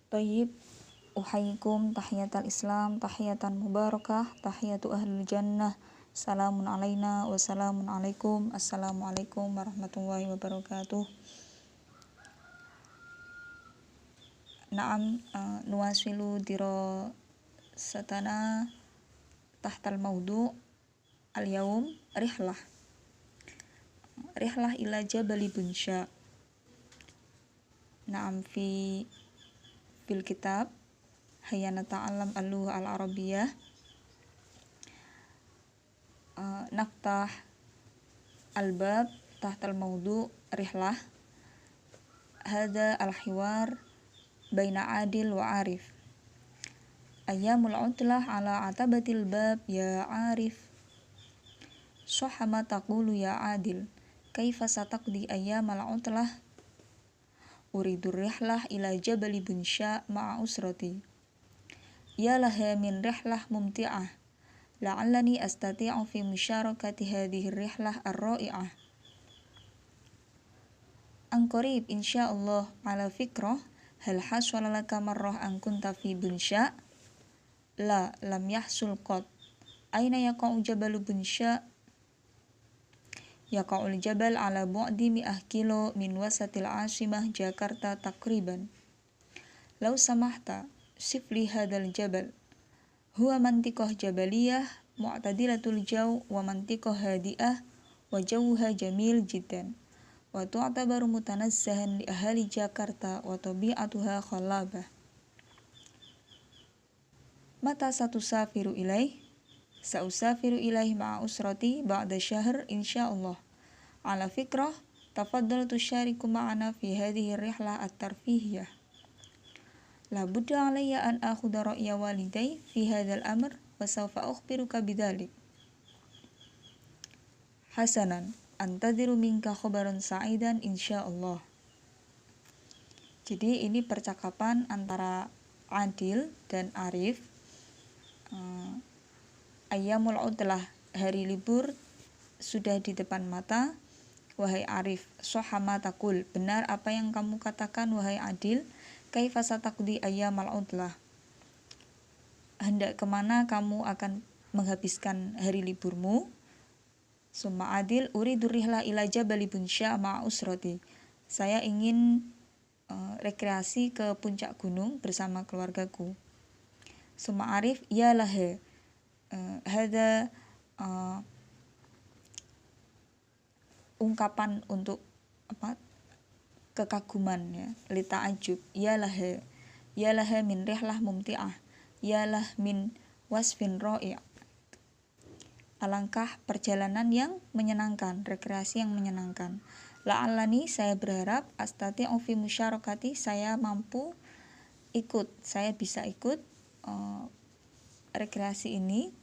Tayyib, uhayyikum tahiyatal Islam, tahiyatan mubarakah, tahiyatu ahlul jannah. Salamun alaina wa salamun alaikum. Assalamualaikum warahmatullahi wabarakatuh. Naam, nuwasilu dirasatana tahtal maudu' al-yaum rihlah ila Jabali Bunsha. Naam, fil kitab hayya nata'allam al-lugha al-arabiyyah. Naftah al-bab tahtal maudu' rihlah. Hadha al-hiwar baina Adil wa Arif. Ayyamul utlah ala atabatil bab ya Arif. Sohama taqulu ya Adil, kaifa sataqdi ayyamal utlah? Uridur rihlah ila Jabali Bunsha ma'a usrati. Ya laha min rihlah mumti'ah, la'allani astati'u fi musyarakati hadhihi rihlah ar-ra'i'ah. An qarib insyaallah ala fikrah, hal haswala laka marrah an kunta fi Bunsha? La, lam yahsul qad. Aina yaqa'u Jabalu Bunsha? Yaqa'ul jabal ala bu'di 100 kilo min wasatil asimah Jakarta takriban. Law samahta, sifli hadal jabal. Huwa mantiqah jabaliyah mu'tadilatul jaw wa mantiqah hadi'ah wa jawha jamil jiddan. Wa tu'tabaru mutanazzahan li ahali Jakarta wa tabi'atuha khalabah. Mata satusafiru ilaih? Sa'usafiru ilaih ma'a usrati ba'da syahr insyaallah. Ala fikrah, tafaddal tusyariku ma'ana fi hadhihi rihlah at-tarfihiyah. La budda alayya an akhudha ra'ya waliday fi hadzal amr wa sawfa ukhbiruka bidzalik. Hasanan, antadhiru minka khabaran sa'idan insyaallah. Jadi ini percakapan antara Adil dan Arif. Ayyamul utlah, hari libur sudah di depan mata. Wahai Arif, sohama takul, benar apa yang kamu katakan wahai Adil. Kaifa sataqdi ayyamal utlah, hendak kemana kamu akan menghabiskan hari liburmu? Summa Adil, uridur rihla ila Jabali Bunsha ma'a usrati. Saya ingin rekreasi ke puncak gunung bersama keluargaku. Summa Arif, ya laha. Hada ungkapan untuk kekaguman ya, li ta'ajub. Ya laha min rihlah mumti'ah, yalah min wasfin ra'i'. Alangkah perjalanan yang menyenangkan, rekreasi yang menyenangkan. La'allani, saya berharap, astati'u fi musyarakati, saya mampu ikut, saya bisa ikut rekreasi ini.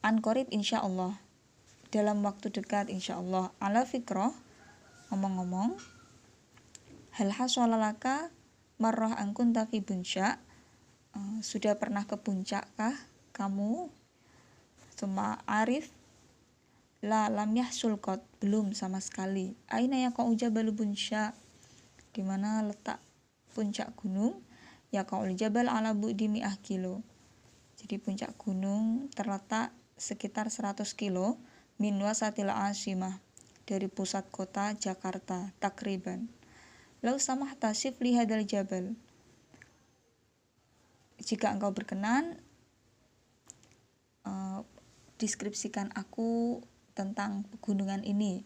An qarib insyaallah, dalam waktu dekat insyaallah. Ala fikrah, ngomong-ngomong, hal haswalalaka marrah an kunta fi Bunsha, sudah pernah ke puncak kah kamu? Summa Arif, la lam yahsul qad, belum sama sekali. Aina yaqa'u Jabalu Bunsha, di mana letak puncak gunung? Yaqa'ul jabal ala bu'di 100 kilo. Jadi puncak gunung terletak sekitar 100 kilo min wasatil asimah, dari pusat kota Jakarta takriban. Lau samahta sifli hadal jabal, jika engkau berkenan, deskripsikan aku tentang pegunungan ini.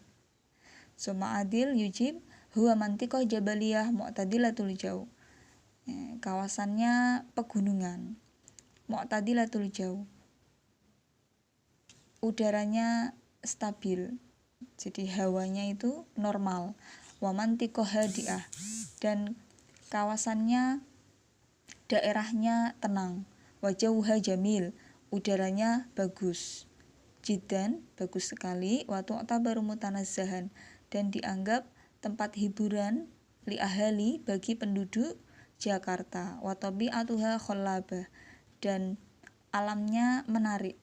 Summa Adil yujib, huwa mantiqah jabaliyah mu'tadilatul jaw. Kawasannya pegunungan, mu'tadilatul jaw, udaranya stabil, jadi hawanya itu normal. Wa mantiqah hadi'ah, dan kawasannya, daerahnya tenang. Wa jawha jamil, udaranya bagus. Jiddan, bagus sekali. Wa tu'tabaru mutanazzahan, dan dianggap tempat hiburan li ahali, bagi penduduk Jakarta. Wa tabi'atuha khallabah, dan alamnya menarik.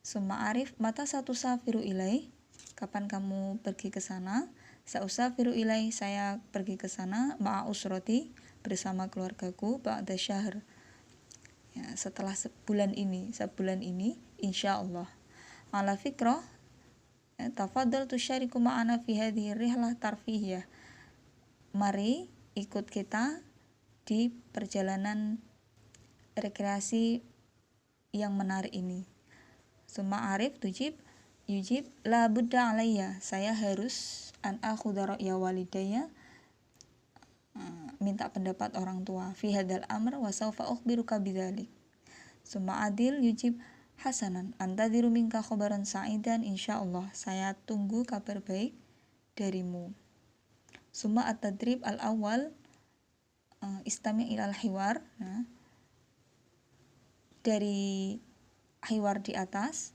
Summa Arif, mata satusafiru ilaih, kapan kamu pergi ke sana? Sa'usafiru ilaih, saya pergi ke sana ma'a usrati, bersama keluargaku ba'da syahr, ya, setelah sebulan ini insyaallah. Ala fikrah, tafadhal tusyariku ma'ana fi hadhihi rihlah tarfihiyah. Mari ikut kita di perjalanan rekreasi yang menarik ini. Summa arif yujib la budda alayya, saya harus an akhudha ra'ya walidayya, minta pendapat orang tua, fi hadzal amr wa sawfa ukhbiruka bidzalik. Summa adil yujib hasanan antadhiru minka khabaran sa'idan insyaallah, saya tunggu kabar baik darimu. Summa at-tadrib al-awwal, istami' ilal hiwar, dari hiwar di atas.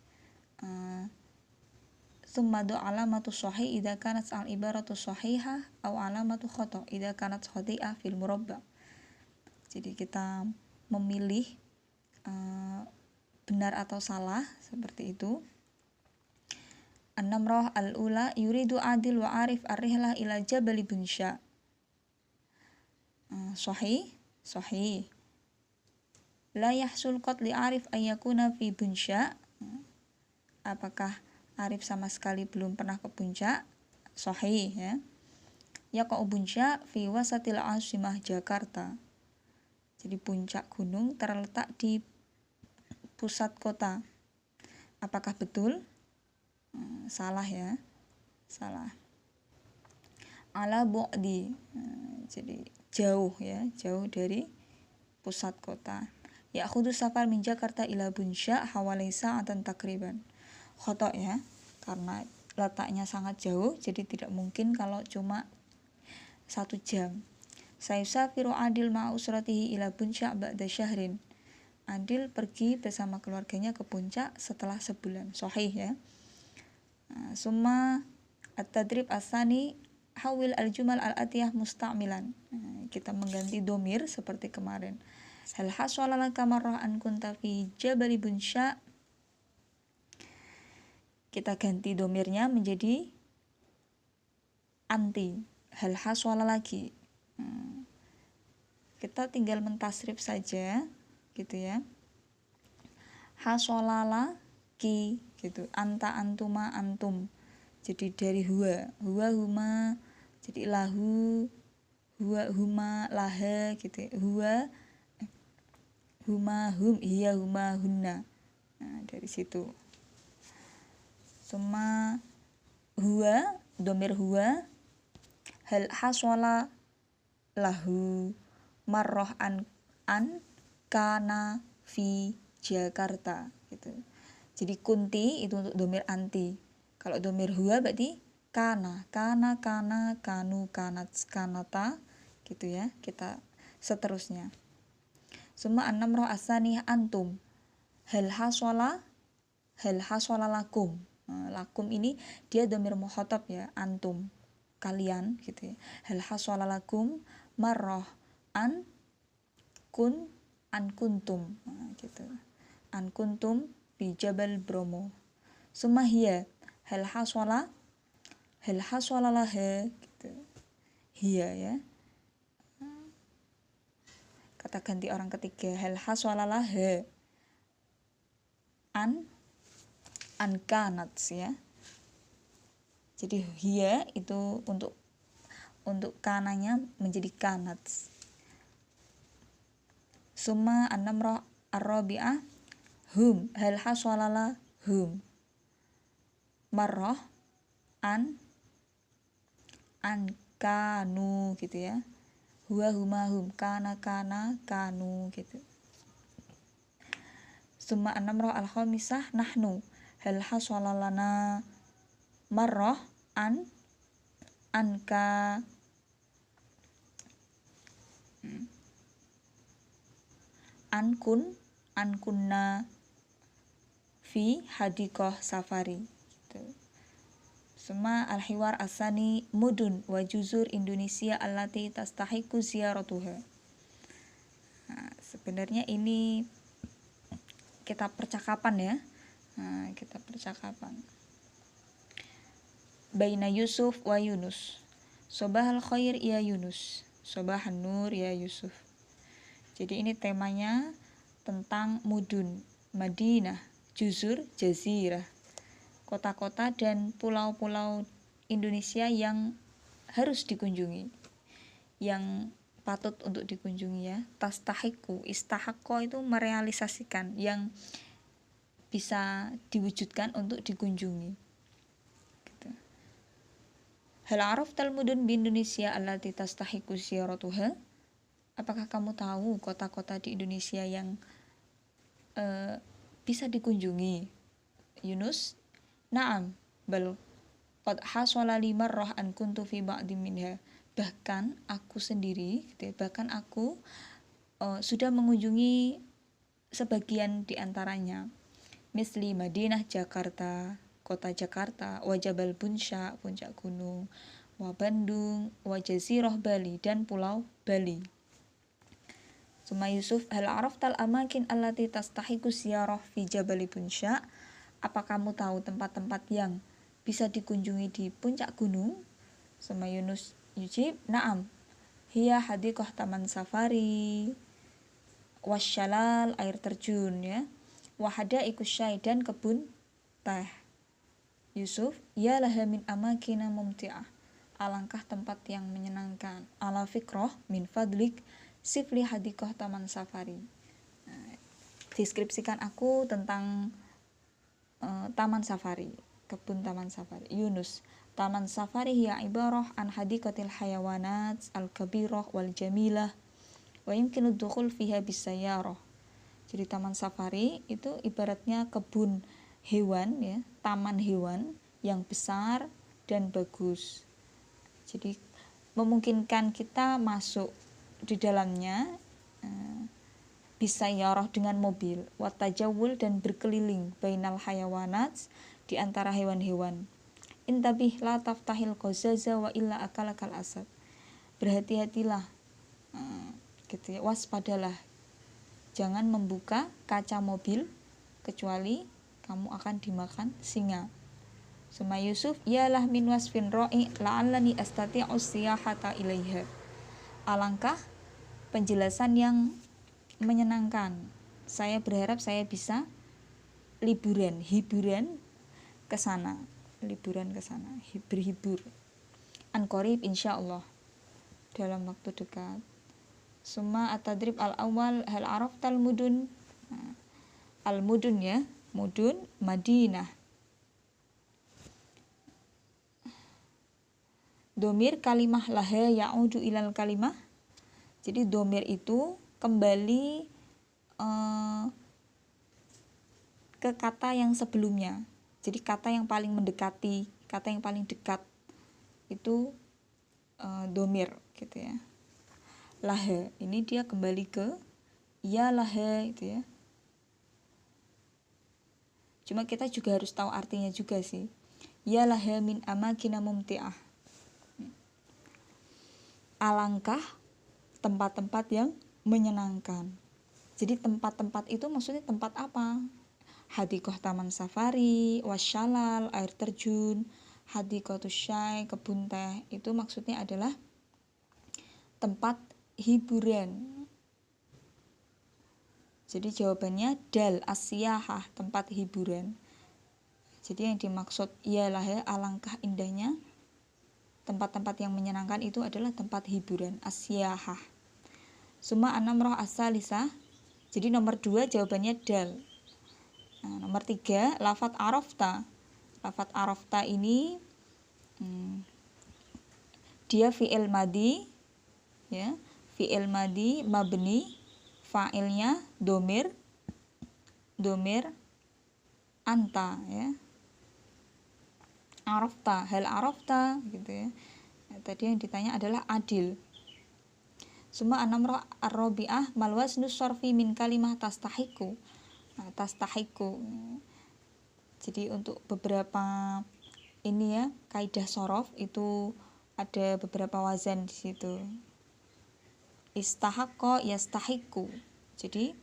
Summa do alamatu sahih idza kanat al-ibaratu sahihah aw alamatu khata' idza kanat khati'ah fil murabba. Jadi kita memilih benar atau salah seperti itu. An-namrah al-ula yuridu adil wa arif ar-rihlah ila Jabal Bunsha. Sahih. La yahsul qat li arif ayyakuna fi Bunsha. Apakah Arif sama sekali belum pernah ke puncak? Sahih, ya. Yaqa'u Bunsha fi wasatil asimah Jakarta. Jadi puncak gunung terletak di pusat kota. Apakah betul? Salah, ya. Salah. Ala bu'di, jadi jauh, ya, jauh dari pusat kota. Ya'khudhu safar min Jakarta ila Bunsha hawalai sa'atan takriban. Khotok, ya, karena letaknya sangat jauh, jadi tidak mungkin kalau cuma 1 jam. Sayusafiru Adil ma'usratihi ila Bunsha ba'da syahrin. Adil pergi bersama keluarganya ke puncak setelah sebulan. Sahih, ya. Summa at-tadrib as-sani hawil al-jumal al-atiyah musta'milan. Kita mengganti domir seperti kemarin. Hal haswala laka marrah an kunta fi Jabal Bunsha. Kita ganti domirnya menjadi anti. Hal haswala lagi. Kita tinggal mentasrif saja, gitu, ya. Haswalala ki, gitu. Anta antuma antum. Jadi dari huwa huma, jadi lahu, huwa huma laha, gitu, ya. Huwa huma hum, hiya huma hunna. Nah, dari situ. Summa huwa, domir huwa, hal haswala lahu marroh an kana fi Jakarta, gitu. Jadi kunti itu untuk domir anti. Kalau domir huwa berarti kana, kanu, kanata, gitu, ya. Kita seterusnya. Summa an-namroh as-sani antum. Hal haswala lakum. Lakum ini dia domir mukhatab, ya, antum, kalian, gitu, ya. Hal haswala lakum marroh an kuntum, gitu. An kuntum fi Jabal Bromo. Summa hiya hal haswala laha, gitu. Hiya, ya. Kata ganti orang ketiga, hal haswala laha an kanat, ya. Jadi hiya itu untuk kananya menjadi kanat. Summa an-namrah ar-rabi'ah hum, hal haswalala hum marrah an kanu, gitu, ya. Huwa huma hum, kana kanu, gitu. Summa an-namrah al-khamisah nahnu, hal haswalalana marrah anka ankunna fi hadiqah safari, gitu. Summa al-hiwar asani mudun wa juzur Indonesia allati tastahiqu ziyaratuha. Nah, sebenarnya ini kitab percakapan, ya. Nah, kitab percakapan. Baina Yusuf wa Yunus. Sobahal khair ya Yunus. Sobahan nur ya Yusuf. Jadi ini temanya tentang mudun, Madinah, juzur, jazirah, kota-kota dan pulau-pulau Indonesia yang harus dikunjungi, yang patut untuk dikunjungi ya. Tastahiku, istahakko itu merealisasikan, yang bisa diwujudkan untuk dikunjungi gitu. Hal araftal mudun bi Indonesia allati tastahiku ziyaratuha? Apakah kamu tahu kota-kota di Indonesia yang bisa dikunjungi? Yunus, na'am, bal qad hasala li marrah an kuntu fi ba'di minha. Bahkan aku sendiri gitu ya, bahkan aku sudah mengunjungi sebagian di antaranya. Misli Madinah Jakarta, kota Jakarta, wa Jabal Puncak, puncak gunung, wa Bandung, wa Jazirah Bali, dan pulau Bali. Suma Yusuf, hal araftal amakin allati tastahiku ziyarah fi Jabal Puncak? Apa kamu tahu tempat-tempat yang bisa dikunjungi di puncak gunung? Suma Yunus yujib, na'am, hiya hadiqah taman safari, wasyalal, air terjun ya, wahada ikusyai, dan kebun teh. Yusuf, ya laha min amakina mumti'ah, alangkah tempat yang menyenangkan. Ala fikroh min fadlik sifli hadiqah taman safari. Deskripsikan aku tentang taman safari, kebun taman safari. Yunus, taman safari hiya ibarah an hadiqatil hayawanat al-kabirah wal jamilah wa yumkinu dukhul fiha bisayyarah. Jadi taman safari itu ibaratnya kebun hewan ya, taman hewan yang besar dan bagus. Jadi memungkinkan kita masuk di dalamnya bisayyarah dengan mobil, wa tajawul, dan berkeliling bainal hayawanat, di antara hewan-hewan. Intabih la taftahil qazaza wa illa akalakal asad. Berhati-hatilah gitu ya, waspadalah, jangan membuka kaca mobil kecuali kamu akan dimakan singa. Suma Yusuf, yalah min wasfin ra'i la'allani astati'u siyahata ilaiha. Alangkah penjelasan yang menyenangkan. Saya berharap saya bisa hiburan ke sana, berhibur. An qarib insyaallah, dalam waktu dekat. Summa at-tadrib al-awwal, hal araftal mudun? Al-mudun ya, mudun Madinah. Domir kalimah laha ya'udu ilal kalimah. Jadi domir itu kembali ke kata yang sebelumnya. Jadi kata yang paling mendekati, kata yang paling dekat itu domir gitu ya. Laha, ini dia kembali ke ya laha itu ya. Cuma kita juga harus tahu artinya juga sih. Ya laha min amakina mumti'ah. Alangkah tempat-tempat yang menyenangkan. Jadi tempat-tempat itu maksudnya tempat apa? Hadiqah taman safari, wasyalal, air terjun, hadiqatus syai, kebun teh, itu maksudnya adalah tempat hiburan. Jadi jawabannya dal asyahah, tempat hiburan. Jadi yang dimaksud ialah ya, alangkah indahnya tempat-tempat yang menyenangkan itu adalah tempat hiburan, asyahah. Suma anamroh asalisa. Jadi nomor 2 jawabannya dal. Nah, nomor 3 lafat arafta. Lafat arafta ini dia fi'il madi ya, fi'il madi mabni, fa'ilnya domir anta ya. Arafta, hal arafta gitu ya. Nah, tadi yang ditanya adalah adil. Suma anamroh ar-rabi'ah mal wasnu sorfi min kalimah tastahiku. Nah, tastahiku. Jadi untuk beberapa ini ya, kaidah sorof itu ada beberapa wazan di situ. Istahaqqa yastahiqu. Jadi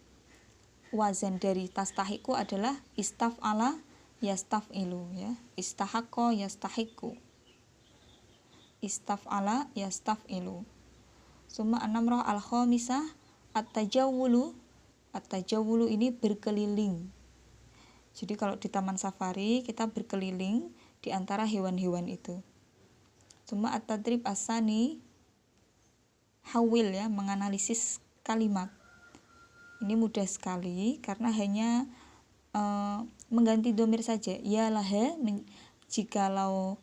wazan dari tastahiku adalah istaf'ala yastaf'ilu ya. Istahaqqa yastahiqu, istaf'ala yastaf'ilu. Summa an-namrah al-khamisah at-tajawwulu. At-tajawwulu ini berkeliling. Jadi kalau di taman safari kita berkeliling di antara hewan-hewan itu. Summa at-tadrib as-sani, hawil ya, menganalisis kalimat. Ini mudah sekali karena hanya mengganti domir saja. Ya laha, jikalau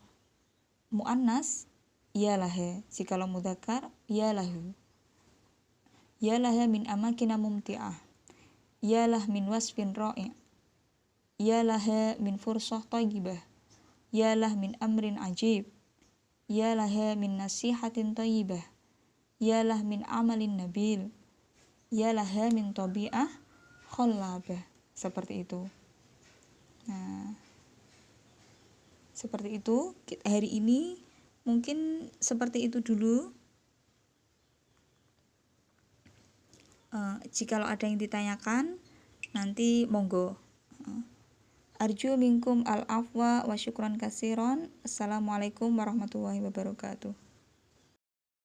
muannas ya laha, jikalau mudzakkar ya lahu. Ya laha min amakina mumti'ah. Ya lah min wasfin ra'i'. Ya laha min fursah thayyibah. Ya lah min amrin ajib. Ya laha min nasihatin thayyibah. Ya lah min amalin nabil. Ya laha min tabi'ah khallabah. Seperti itu. Nah, seperti itu. Hari ini mungkin seperti itu dulu. Jikalau ada yang ditanyakan, nanti monggo. Arju minkum al-afwa wa syukran katsiran. Assalamualaikum warahmatullahi wabarakatuh.